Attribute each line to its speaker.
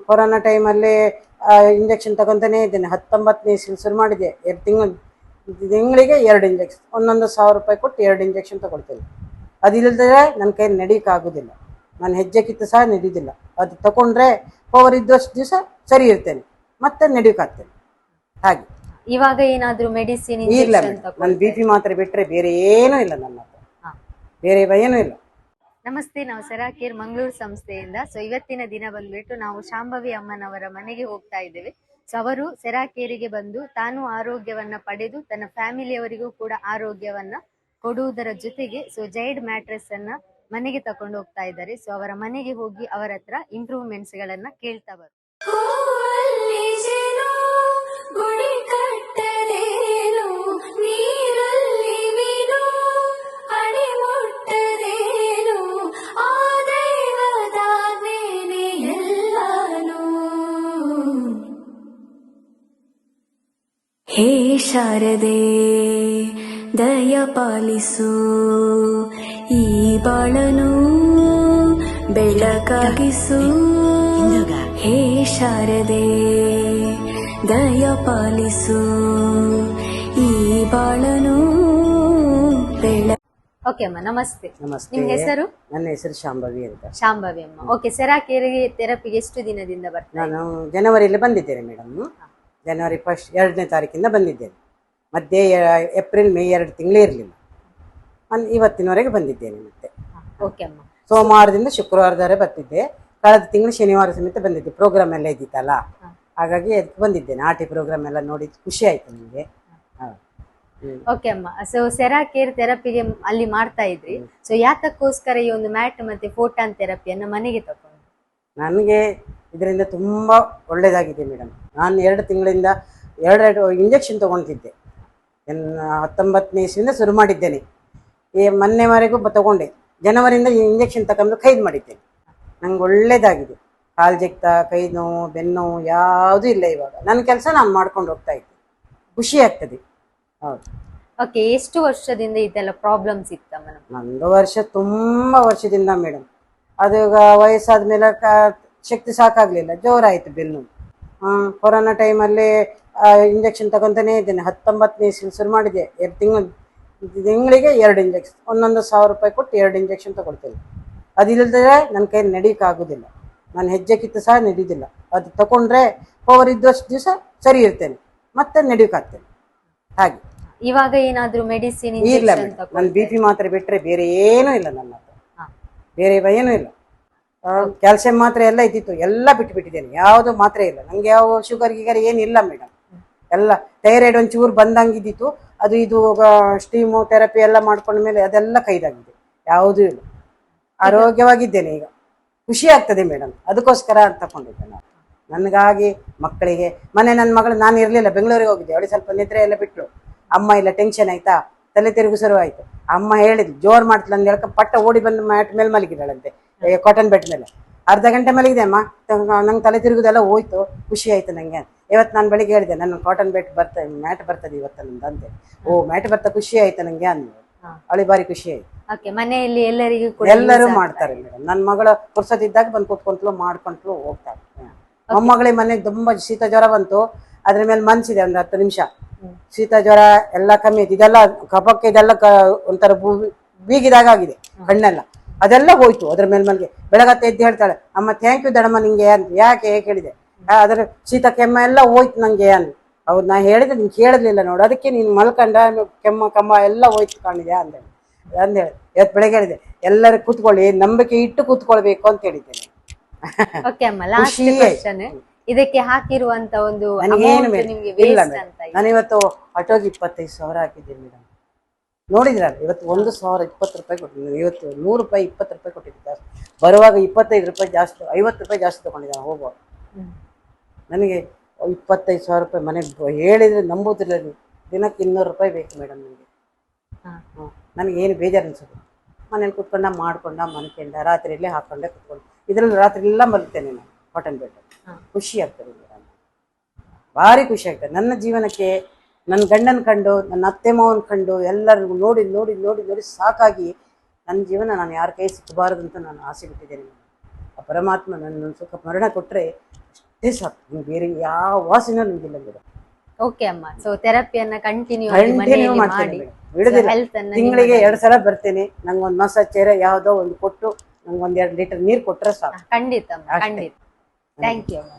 Speaker 1: Corona ಟೈಮಲ್ಲಿ injection ತಗೊತಾನೇ ಇದ್ದೇನೆ. 19ನೇ ಇಸ್ವಿಲಿ ಶುರು ಮಾಡಿದೆ. ತಿಂಗಳಿಗೆ 2 ಇಂಜೆಕ್ಷನ್, ಒಂದೊಂದು 1000 ರೂಪಾಯಿ ಕೊಟ್ಟು 2 ಇಂಜೆಕ್ಷನ್ ತಗೊಳ್ತೇನೆ. ಅದಿಲ್ಲದ್ರೆ ನನ್ನ ಕೈ ನಡೀಕಾಗೋದಿಲ್ಲ. ನಾನು ಹೆಜ್ಜೆ ಕಿತ್ತು ಸಹ ನಡೀದಿಲ್ಲ. ಅದು ತಗೊಂಡ್ರೆ ಪವರ್ ಇದ್ದಷ್ಟು ದಿವಸ ಸರಿ ಇರ್ತೇನೆ, ಮತ್ತೆ ನಡೀಕಾಗ್ತೇನೆ. ಹಾಗೆ
Speaker 2: ಇವಾಗ ಏನಾದ್ರೂ ಮೆಡಿಸಿನ್
Speaker 1: ಇಲ್ಲ, ನನ್ನ BP ಮಾತ್ರ ಬಿಟ್ರೆ ಬೇರೆ ಏನೂ ಇಲ್ಲ ನನ್ನ ಹತ್ರ, ಬೇರೆ ಏನೂ ಇಲ್ಲ.
Speaker 2: ನಮಸ್ತೆ, ನಾವು ಸೆರಾಕೇರ್ ಮಂಗಳೂರು ಸಂಸ್ಥೆಯಿಂದ. ಸೊ ಇವತ್ತಿನ ದಿನ ಬಂದ್ಬಿಟ್ಟು ನಾವು ಶಾಂಭವಿ ಅಮ್ಮನವರ ಮನೆಗೆ ಹೋಗ್ತಾ ಇದ್ದೇವೆ. ಸೊ ಅವರು ಸೆರಾಕೇರಿಗೆ ಬಂದು ತಾನು ಆರೋಗ್ಯವನ್ನ ಪಡೆದು ತನ್ನ ಫ್ಯಾಮಿಲಿಯವರಿಗೂ ಕೂಡ ಆರೋಗ್ಯವನ್ನ ಕೊಡುವುದರ ಜೊತೆಗೆ ಜೈಡ್ ಮ್ಯಾಟ್ರೆಸ್ ಅನ್ನ ಮನೆಗೆ ತಕೊಂಡು ಹೋಗ್ತಾ ಇದ್ದಾರೆ. ಸೊ ಅವರ ಮನೆಗೆ ಹೋಗಿ ಅವರ ಹತ್ರ ಇಂಪ್ರೂವ್ಮೆಂಟ್ಸ್ ಗಳನ್ನ ಕೇಳ್ತಾ ಬರು.
Speaker 3: ಹೇ ಶಾರದೆ ದಯ ಪಾಲಿಸು, ಈ ಬಾಳನು ಬೆಳಕಾಗಿಸು. ಹೇ ಶಾರದೆ ದಯ ಪಾಲಿಸು, ಈ ಬಾಳನು ಬೆಳ.
Speaker 2: ಓಕೆ ಅಮ್ಮ, ನಮಸ್ತೆ.
Speaker 1: ನಮಸ್ತೆ.
Speaker 2: ನಿಮ್ಮ ಹೆಸರು?
Speaker 1: ನನ್ನ ಹೆಸರು ಶಾಂಭವಿ ಅಂತ.
Speaker 2: ಶಾಂಭವಿ ಅಮ್ಮ. ಓಕೆ, ಸೆರಾಕೇರಿಗೆ ಥೆರಪಿಗೆ ಎಷ್ಟು ದಿನದಿಂದ ಬರ್ತೀನಿ?
Speaker 1: ನಾನು ಜನವರಿಯಲ್ಲಿ ಬಂದಿದ್ದೇನೆ ಮೇಡಮ್. ಜನವರಿ 2ನೇ ತಾರೀಕಿಂದ ಬಂದಿದ್ದೇನೆ. ಮಧ್ಯೆ ಏಪ್ರಿಲ್ ಮೇ 2 ತಿಂಗಳೇ ಇರಲಿಲ್ಲ. ಇವತ್ತಿನವರೆಗೆ ಬಂದಿದ್ದೇನೆ. ಮತ್ತೆ
Speaker 2: ಓಕೆ ಅಮ್ಮ,
Speaker 1: ಸೋಮವಾರದಿಂದ ಶುಕ್ರವಾರದವರೆಗೆ ಬರ್ತಿದ್ದೆ. ಕಳೆದ ತಿಂಗಳು ಶನಿವಾರ ಸಮೇತ ಬಂದಿದ್ದೆ. ಪ್ರೋಗ್ರಾಮ್ ಎಲ್ಲ ಇದ್ದಿತ್ತಲ್ಲ, ಹಾಗಾಗಿ ಅದಕ್ಕೆ ಬಂದಿದ್ದೇನೆ. ಆರ್ಟಿ ಪ್ರೋಗ್ರಾಮ್ ಎಲ್ಲ ನೋಡಿ ಖುಷಿ ಆಯ್ತು ನನಗೆ.
Speaker 2: ಓಕೆ ಅಮ್ಮ, ಸೆರಾಕೇರ್ ಥೆರಪಿಗೆ ಅಲ್ಲಿ ಮಾಡ್ತಾ ಇದ್ರಿ. ಯಾತಕ್ಕೋಸ್ಕರ ಈ ಒಂದು ಮ್ಯಾಟ್ ಮತ್ತೆ ಫೋಟಾನ್ ಥೆರಪಿಯನ್ನ ಮನೆಗೆ ತಗೊಂಡು?
Speaker 1: ನನಗೆ ಇದರಿಂದ ತುಂಬ ಒಳ್ಳೆಯದಾಗಿದೆ ಮೇಡಮ್. ನಾನು 2 ತಿಂಗಳಿಂದ 2 ಇಂಜೆಕ್ಷನ್ ತೊಗೊಳ್ತಿದ್ದೆ. 19ನೇ ಇಸ್ವಿಯಿಂದ ಶುರು ಮಾಡಿದ್ದೇನೆ. ಮೊನ್ನೆವರೆಗೂ ತಗೊಂಡೆ. ಜನವರಿಯಿಂದ ಈ ಇಂಜೆಕ್ಷನ್ ತಗೊಂಡು ಕೈದು ಮಾಡಿದ್ದೇನೆ. ನಂಗೆ ಒಳ್ಳೆಯದಾಗಿದೆ. ಕಾಲು ಜಗ್ತ, ಕೈ ನೋವು, ಬೆನ್ನೋವು ಯಾವುದೂ ಇಲ್ಲ. ಇವಾಗ ನನ್ನ ಕೆಲಸ ನಾನು ಮಾಡ್ಕೊಂಡು ಹೋಗ್ತಾ ಇದ್ದೆ. ಖುಷಿ ಆಗ್ತದೆ. ಹೌದು.
Speaker 2: ಓಕೆ, ಎಷ್ಟು ವರ್ಷದಿಂದ ಇದೆಲ್ಲ ಪ್ರಾಬ್ಲಮ್ಸ್ ಇತ್ತಮ್ಮ?
Speaker 1: ಒಂದು ವರ್ಷ, ತುಂಬ ವರ್ಷದಿಂದ ಮೇಡಮ್. ಅದು ವಯಸ್ಸಾದ ಮೇಲೆ ಶಕ್ತಿ ಸಾಕಾಗಲಿಲ್ಲ, ಜೋರಾಯಿತು ಬೆನ್ನು. ಕೊರೋನಾ ಟೈಮಲ್ಲಿ ಇಂಜೆಕ್ಷನ್ ತಗೊತಾನೇ ಇದ್ದೇನೆ. 19ನೇ ಇಸ್ವಿಲಿ ಶುರು ಮಾಡಿದೆ. ತಿಂಗಳಿಗೆ 2 ಇಂಜೆಕ್ಷನ್, ಒಂದೊಂದು 1000 ರೂಪಾಯಿ ಕೊಟ್ಟು 2 ಇಂಜೆಕ್ಷನ್ ತಗೊಳ್ತೇನೆ. ಅದಿಲ್ಲದ್ರೆ ನನ್ನ ಕೈ ನಡೀಕಾಗೋದಿಲ್ಲ. ನಾನು ಹೆಜ್ಜೆ ಕಿತ್ತು ಸಹ ನಡೀದಿಲ್ಲ. ಅದು ತಗೊಂಡ್ರೆ ಪವರ್ ಇದ್ದಷ್ಟು ದಿವಸ ಸರಿ ಇರ್ತೇನೆ, ಮತ್ತೆ ನಡೀಕಾಗ್ತೇನೆ. ಹಾಗೆ
Speaker 2: ಇವಾಗ ಏನಾದ್ರೂ ಮೆಡಿಸಿನ್
Speaker 1: ಇಲ್ಲ, ನನ್ನ BP ಮಾತ್ರ ಬಿಟ್ರೆ ಬೇರೆ ಏನೂ ಇಲ್ಲ ನನ್ನ ಹತ್ರ, ಬೇರೆ ಏನೂ ಇಲ್ಲ. ಕ್ಯಾಲ್ಸಿಯಂ ಮಾತ್ರ ಎಲ್ಲ ಇದ್ದಿತ್ತು, ಎಲ್ಲ ಬಿಟ್ಟಿದ್ದೇನೆ. ಯಾವುದು ಮಾತ್ರ ಇಲ್ಲ ನನಗೆ. ಯಾವ ಶುಗರ್ ಗೀಗರ್ ಏನಿಲ್ಲ ಮೇಡಮ್. ಎಲ್ಲ ಥೈರಾಯ್ಡ್ ಒಂಚೂರು ಬಂದಂಗಿದ್ದಿತ್ತು, ಅದು ಇದು ಸ್ಟೀಮು ಥೆರಪಿ ಎಲ್ಲ ಮಾಡ್ಕೊಂಡ ಮೇಲೆ ಅದೆಲ್ಲ ಕೈದಾಗಿದೆ. ಯಾವುದೂ ಇಲ್ಲ. ಆರೋಗ್ಯವಾಗಿದ್ದೇನೆ ಈಗ. ಖುಷಿ ಆಗ್ತದೆ ಮೇಡಮ್. ಅದಕ್ಕೋಸ್ಕರ ಅಂತ ತಗೊಂಡಿದ್ದೆ ನಾನು. ನನಗಾಗಿ, ಮಕ್ಕಳಿಗೆ. ನನ್ನ ಮಗಳು, ನಾನು ಇರಲಿಲ್ಲ, ಬೆಂಗಳೂರಿಗೆ ಹೋಗಿದ್ದೆ. ಅವಳಿಗೆ ಸ್ವಲ್ಪ ನಿದ್ರೆ ಎಲ್ಲ ಬಿಟ್ಟಳು. ಅಮ್ಮ ಇಲ್ಲ, ಟೆನ್ಷನ್ ಆಯ್ತಾ, ತಲೆ ತಿರುಗು ಶುರು ಆಯಿತು. ಅಮ್ಮ ಹೇಳಿದ್ಲು, ಜೋರು ಮಾಡ್ತಿಲ್ಲ ಅಂತ ಹೇಳ್ಕೊಂಡು ಪಟ್ಟ ಓಡಿ ಬಂದು ಮ್ಯಾಟ್ ಮೇಲೆ ಮಲಗಿದ್ದಾಳಂತೆ, ಕಾಟನ್ ಬೆಡ್ ಮೇಲೆ. ಅರ್ಧ ಗಂಟೆ ಮಲಗಿದೆ ಅಮ್ಮ. ನಂಗೆ ತಲೆ ತಿರುಗುದೆಲ್ಲ ಹೋಯ್ತು. ಖುಷಿ ಆಯ್ತು ನನಗೆ. ಇವತ್ತು ನಾನು ಬೆಳಿಗ್ಗೆ ಹೇಳಿದೆ, ನನ್ನ ಕಾಟನ್ ಬೆಡ್ ಮ್ಯಾಟ್ ಬರ್ತದೆ ಇವತ್ತು ನಮ್ದು ಅಂತೆ. ಓ, ಮ್ಯಾಟ್ ಬರ್ತಾ ಖುಷಿ ಆಯ್ತು ನನಗೆ ಅಂದ್ಲು. ಅವಳಿಗೆ ಭಾರಿ ಖುಷಿ ಆಯ್ತು.
Speaker 2: ಮನೆಯಲ್ಲಿ
Speaker 1: ಎಲ್ಲರೂ ಮಾಡ್ತಾರೆ ಮೇಡಮ್. ನನ್ನ ಮಗಳ ಪುರ್ಸೋದಿದ್ದಾಗ ಬಂದು ಕೂತ್ಕೊಂತಲು ಮಾಡ್ಕೊಂತಲು ಹೋಗ್ತಾರೆ. ಮೊಮ್ಮಗಳಿಗೆ ಮನೆಗೆ ತುಂಬ ಶೀತ ಜ್ವರ ಬಂತು. ಅದ್ರ ಮೇಲೆ ಮನ್ಸಿದೆ ಒಂದು 10 ನಿಮಿಷ. ಶೀತ ಜ್ವರ ಎಲ್ಲ ಕಮ್ಮಿ ಆಯ್ತು. ಇದೆಲ್ಲ ಕಫಕ್ಕೆ ಇದೆಲ್ಲ ಒಂಥರ ಬೀಗಿದಾಗ ಆಗಿದೆ ಕಣ್ಣೆಲ್ಲ, ಅದೆಲ್ಲ ಹೋಯ್ತು. ಅದ್ರ ಮೇಲೆ ಮನೆಗೆ ಬೆಳಗತ್ತೆ ಎದ್ದು ಹೇಳ್ತಾಳೆ, ಅಮ್ಮ ಥ್ಯಾಂಕ್ ಯು ದಡಮ್ಮ ನಿಂಗೆ ಅಂತ. ಯಾಕೆ ಹೇಳಿದೆ, ಅದರ ಶೀತ ಕೆಮ್ಮ ಎಲ್ಲ ಹೋಯ್ತು ನಂಗೆ ಅಂದ್. ಹೌದು, ನಾ ಹೇಳಿದ್ರೆ ನಿಂಗೆ ಕೇಳಲಿಲ್ಲ ನೋಡು, ಅದಕ್ಕೆ ನೀನು ಮಲ್ಕಂಡ ಕೆಮ್ಮ ಕಮ್ಮ ಎಲ್ಲ ಹೋಯ್ತು ಕಾಣಿದೆ ಅಂದೇಳಿ ಅಂದೇಳಿ. ಇವತ್ತು ಬೆಳಗ್ಗೆ ಹೇಳಿದೆ, ಎಲ್ಲರೂ ಕೂತ್ಕೊಳ್ಳಿ, ನಂಬಿಕೆ ಇಟ್ಟು ಕೂತ್ಕೊಳ್ಬೇಕು ಅಂತ ಹೇಳಿದ್ದೇನೆ.
Speaker 2: ಇದಕ್ಕೆ ಹಾಕಿರುವಂತ ಒಂದು
Speaker 1: ನಾನಿವತ್ತು ಆಟೋಗೆ 25,000 ಹಾಕಿದ್ದೀನಿ ಮೇಡಮ್. ನೋಡಿದ್ರಲ್ಲ, ಇವತ್ತು 1,020 ರೂಪಾಯಿ ಕೊಟ್ಟಿದ್ದೀನಿ. ಇವತ್ತು 100 ರೂಪಾಯಿ 20 ರೂಪಾಯಿ ಕೊಟ್ಟಿದ್ದೆ ಜಾಸ್ತಿ. ಬರುವಾಗ 25 ರೂಪಾಯಿ ಜಾಸ್ತಿ, 50 ರೂಪಾಯಿ ಜಾಸ್ತಿ ತಗೊಂಡಿದ್ದಾನೆ ಹೋಗುವಾಗ. ನನಗೆ 25,000 ರೂಪಾಯಿ ಮನೆಗೆ ಹೇಳಿದ್ರೆ ನಂಬೋದಿಲ್ಲ. ದಿನಕ್ಕೆ 200 ರೂಪಾಯಿ ಬೇಕು ಮೇಡಮ್ ನನಗೆ. ನನಗೇನು ಬೇಜಾರು ಅನ್ಸೋದು. ಮನೇಲಿ ಕುತ್ಕೊಂಡ ಮಾಡ್ಕೊಂಡ ಮನ್ಕೊಂಡ ರಾತ್ರಿಯಲ್ಲೇ ಹಾಕೊಂಡೆ ಕುತ್ಕೊಂಡು, ಇದರಲ್ಲಿ ರಾತ್ರಿ ಎಲ್ಲ ಮಲ್ತೇನೆ ನಾನು ಕಾಟನ್ ಬೆಡ್. ಖುಷಿ ಆಗ್ತದೆ ಮೇಡಮ್, ಭಾರಿ ಖುಷಿ ಆಗ್ತದೆ. ನನ್ನ ಜೀವನಕ್ಕೆ ನನ್ನ ಗಂಡನ ಕಂಡು, ನನ್ನ ಅತ್ತೆ ಮಾವನ ಕಂಡು, ಎಲ್ಲರಿಗೂ ನೋಡಿ ನೋಡಿ ನೋಡಿ ನೋಡಿ ಸಾಕಾಗಿ ನನ್ನ ಜೀವನ ನಾನು ಯಾರ ಕೈ ಸಿಕ್ಕಬಾರದು ಅಂತ ನಾನು ಆಸೆ ಬಿಟ್ಟಿದ್ದೇನೆ. ಆ ಪರಮಾತ್ಮ ನನ್ನ ಸುಖ ಮರಣ ಕೊಟ್ರೆ ಅಷ್ಟೇ ಸಾಕು. ನಂಗೆ ಬೇರೆ ಯಾವ ವಾಸನೆ ನಂಗಿಲ್ಲ ಮೇಡಮ್.
Speaker 2: ಓಕೆ ಅಮ್ಮ, ಸೊ ಥೆರಪಿಯನ್ನ ಕಂಟಿನ್ಯೂ
Speaker 1: ಕಂಟಿನ್ಯೂ ಮಾಡ್ತೇನೆ ಮೇಡಮ್, ಬಿಡುದಿಲ್ಲ.
Speaker 2: ಹೆಲ್ತ್ ಅನ್ನ
Speaker 1: ತಿಂಗಳಿಗೆ 2 ಸಲ ಬರ್ತೇನೆ. ನಂಗೆ ಒಂದು ಮಸಾಜ್ ಚೇರ ಯಾವುದೋ ಒಂದು ಕೊಟ್ಟು ನಂಗೆ 1-2 ಲೀಟರ್ ನೀರು ಕೊಟ್ರೆ ಸಾಕು.
Speaker 2: ಖಂಡಿತ ಅಮ್ಮ,
Speaker 1: ಅಷ್ಟೇ.
Speaker 2: ಖಂಡಿತ. ಥ್ಯಾಂಕ್ ಯು ಅಮ್ಮ.